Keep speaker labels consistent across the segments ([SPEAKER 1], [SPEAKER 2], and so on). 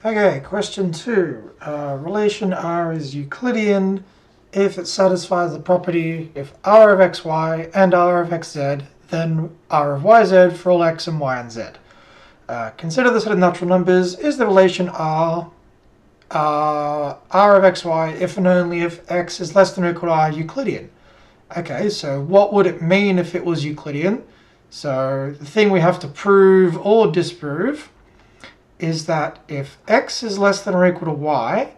[SPEAKER 1] Okay, question 2. Relation R is Euclidean if it satisfies the property if R of xy and R of xz, then R of yz for all x and y and z. Consider the set of natural numbers is the relation R of xy if and only if x is less than or equal to r Euclidean. Okay, so what would it mean if it was Euclidean? So the thing we have to prove or disprove is that if x is less than or equal to y,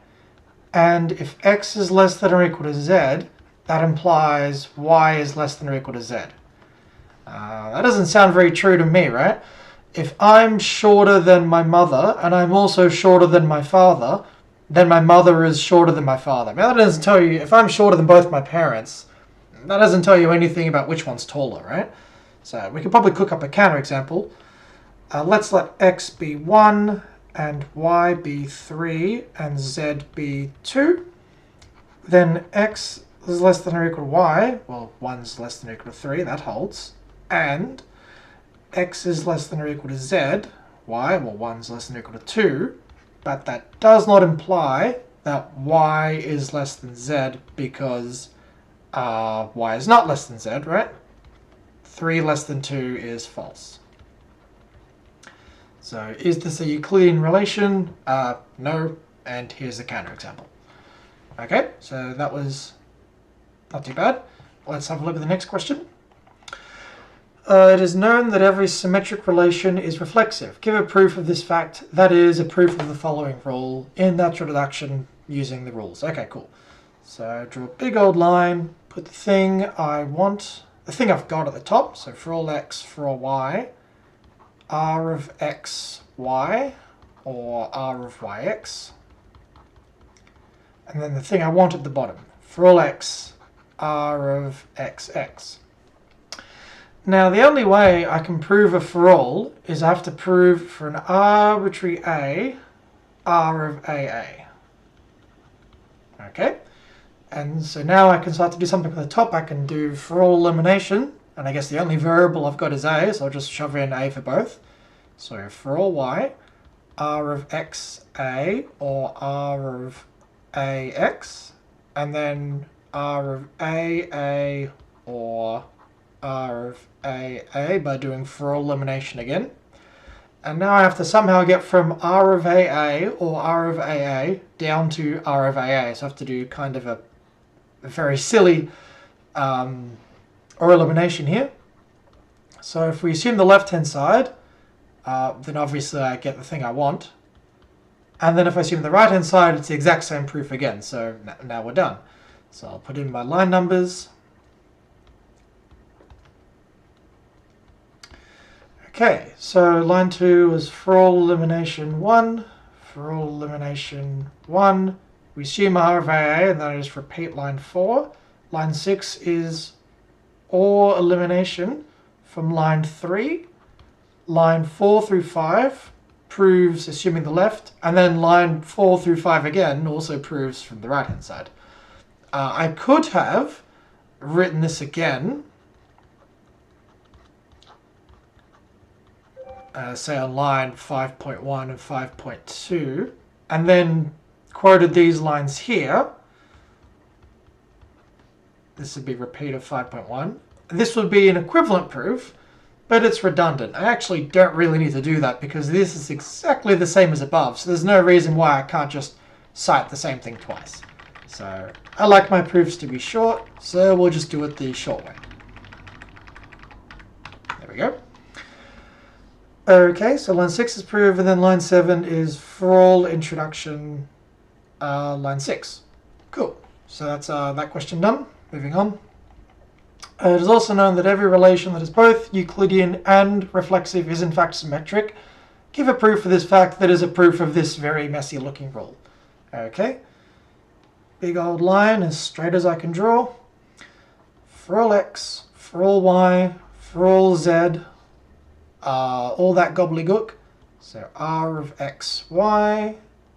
[SPEAKER 1] and if x is less than or equal to z, that implies y is less than or equal to z. That doesn't sound very true to me, right? If I'm shorter than my mother, and I'm also shorter than my father, then my mother is shorter than my father. Now that doesn't tell you, if I'm shorter than both my parents, that doesn't tell you anything about which one's taller, right? So we could probably cook up a counterexample. Let's let x be 1 and y be 3 and z be 2. Then x is less than or equal to y. Well, 1's less than or equal to 3. That holds. And x is less than or equal to z. Y, well, 1's less than or equal to 2. But that does not imply that y is less than z because y is not less than z, right? 3 less than 2 is false. So is this a Euclidean relation? No, and here's a counterexample. Okay, so that was not too bad. Let's have a look at the next question. It is known that every symmetric relation is reflexive. Give a proof of this fact, that is, a proof of the following rule in natural deduction using the rules. Okay, cool. So draw a big old line, put the thing I want, the thing I've got at the top, so for all x, for all y, r of x, y, or r of yx. And then the thing I want at the bottom, for all x, r of xx. Now the only way I can prove a for all is I have to prove for an arbitrary a, r of aa. Okay? And so now I can start to do something at the top. I can do for all elimination. And I guess the only variable I've got is a, so I'll just shove in a for both. So for all y, r of xa or r of ax, and then r of aa or r of aa by doing for all elimination again. And now I have to somehow get from r of aa or r of aa down to r of aa. So I have to do kind of a very silly or elimination here. So if we assume the left-hand side, then obviously I get the thing I want. And then if I assume the right-hand side, it's the exact same proof again. So now we're done. So I'll put in my line numbers. Okay, so line 2 is for all elimination 1. For all elimination 1. We assume r of aa, and then I just repeat line 4. Line 6 is or elimination from line 3. Line 4 through 5 proves assuming the left, and then line 4 through 5 again also proves from the right hand side. I could have written this again, say on line 5.1 and 5.2, and then quoted these lines here. This would be repeat of 5.1. This would be an equivalent proof, but it's redundant. I actually don't really need to do that because this is exactly the same as above, so there's no reason why I can't just cite the same thing twice. So I like my proofs to be short, so we'll just do it the short way. There we go. Okay, so line 6 is proved, and then line 7 is for all introduction line 6. Cool. So that's that question done. Moving on. It is also known that every relation that is both Euclidean and reflexive is in fact symmetric. Give a proof of this fact that is a proof of this very messy looking rule. Okay. Big old line as straight as I can draw. For all x, for all y, for all z, all that gobbledygook. So r of xy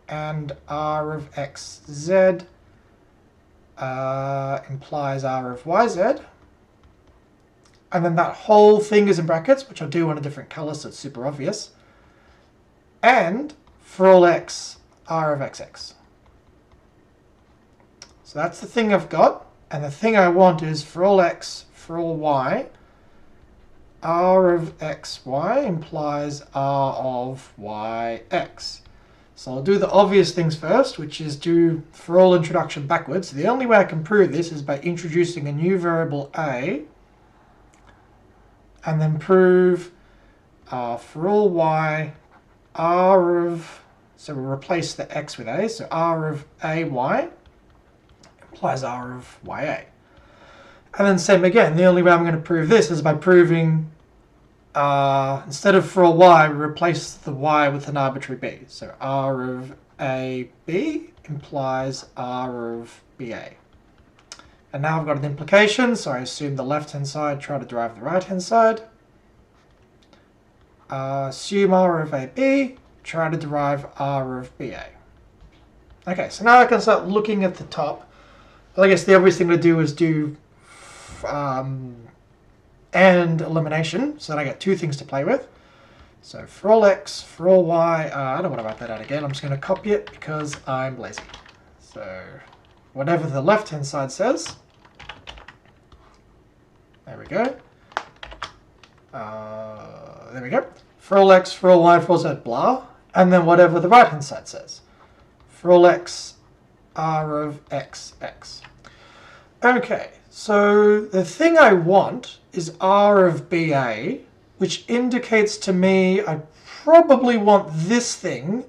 [SPEAKER 1] and r of xz implies r of yz. And then that whole thing is in brackets, which I'll do in a different color so it's super obvious. And for all x, r of xx. So that's the thing I've got, and the thing I want is for all x, for all y, r of xy implies r of yx. So I'll do the obvious things first, which is do for all introduction backwards. So the only way I can prove this is by introducing a new variable a, and then prove for all y, r of, so we'll replace the x with a, so r of ay implies r of ya. And then same again, the only way I'm going to prove this is by proving instead of for all y, we replace the y with an arbitrary b. So r of ab implies r of ba. And now I've got an implication, so I assume the left-hand side, try to derive the right-hand side. Assume r of ab, try to derive r of ba. Okay, so now I can start looking at the top. Well, I guess the obvious thing to do is do and elimination, so that I get two things to play with. So for all x, for all y, I don't want to write that out again, I'm just going to copy it because I'm lazy. So whatever the left-hand side says, there we go. There we go. For all x, for all y, for all z, blah. And then whatever the right-hand side says. For all x, r of xx. Okay, so the thing I want is r of ba, which indicates to me I probably want this thing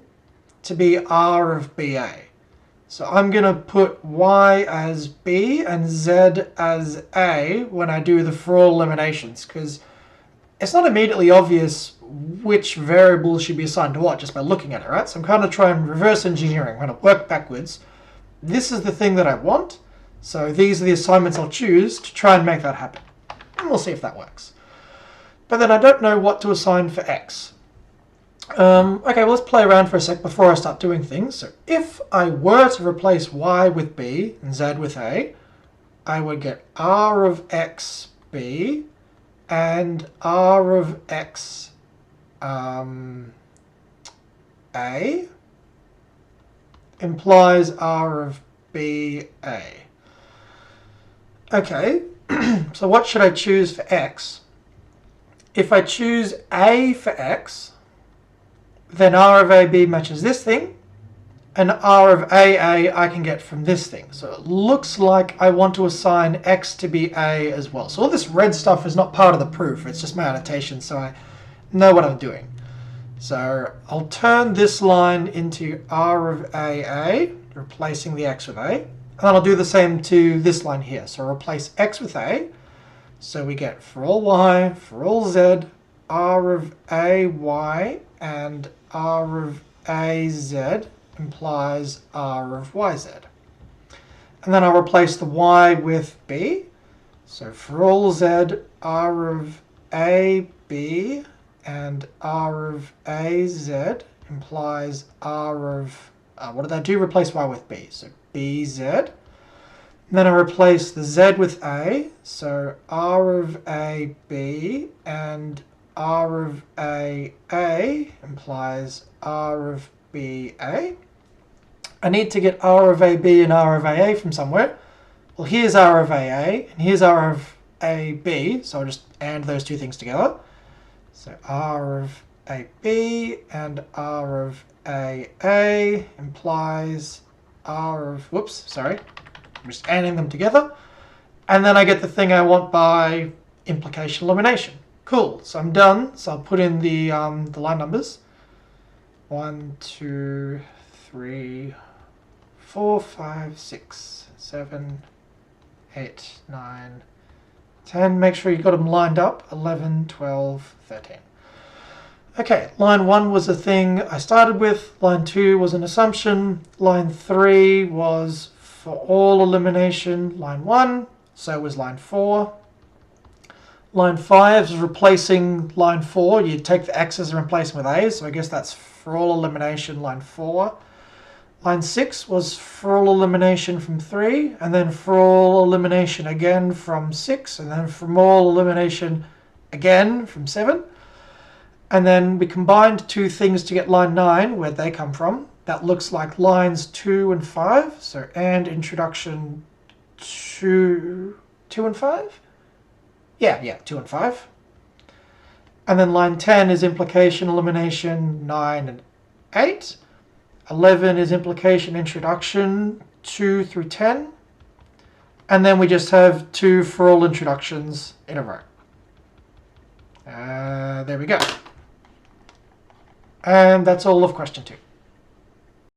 [SPEAKER 1] to be r of ba. So I'm going to put y as b and z as a when I do the for all eliminations, because it's not immediately obvious which variable should be assigned to what just by looking at it, right? So I'm kind of trying reverse engineering. I'm going to work backwards. This is the thing that I want, so these are the assignments I'll choose to try and make that happen. And we'll see if that works. But then I don't know what to assign for x. Okay, well, let's play around for a sec before I start doing things. So if I were to replace y with b and z with a, I would get r of x b and r of x a implies r of b a. Okay, so what should I choose for x? If I choose a for x, then r of ab matches this thing, and r of aa I can get from this thing. So it looks like I want to assign x to be a as well. So all this red stuff is not part of the proof, it's just my annotation, so I know what I'm doing. So I'll turn this line into r of aa, replacing the x with a, and then I'll do the same to this line here. So replace x with a, so we get for all y, for all z, r of ay and r of az implies r of yz. And then I'll replace the y with b. So for all z, r of ab and r of az implies r of, what did I do? Replace y with b. So bz. And then I replace the z with a. So r of ab and r of aa implies r of ba. I need to get r of ab and r of aa from somewhere. Well, here's r of aa and here's r of ab, so I'll just AND those two things together. So r of ab and r of aa implies r of, whoops, sorry, I'm just ANDing them together. And then I get the thing I want by implication elimination. Cool, so I'm done. So I'll put in the line numbers. 1, 2, 3, 4, 5, 6, 7, 8, 9, 10. Make sure you got them lined up. 11, 12, 13. Okay, line 1 was a thing I started with. Line 2 was an assumption. Line 3 was for all elimination. Line 1, so was line 4. Line 5 is replacing line 4. You take the x's and replace them with a's, so I guess that's for all elimination, line 4. Line 6 was for all elimination from 3, and then for all elimination again from 6, and then from all elimination again from 7. And then we combined two things to get line 9, where they come from. That looks like lines 2 and 5. So, and introduction 2 and 5? Yeah, 2 and 5. And then line 10 is implication, elimination, 9 and 8. 11 is implication, introduction, 2 through 10. And then we just have 2 for all introductions in a row. There we go. And that's all of question 2.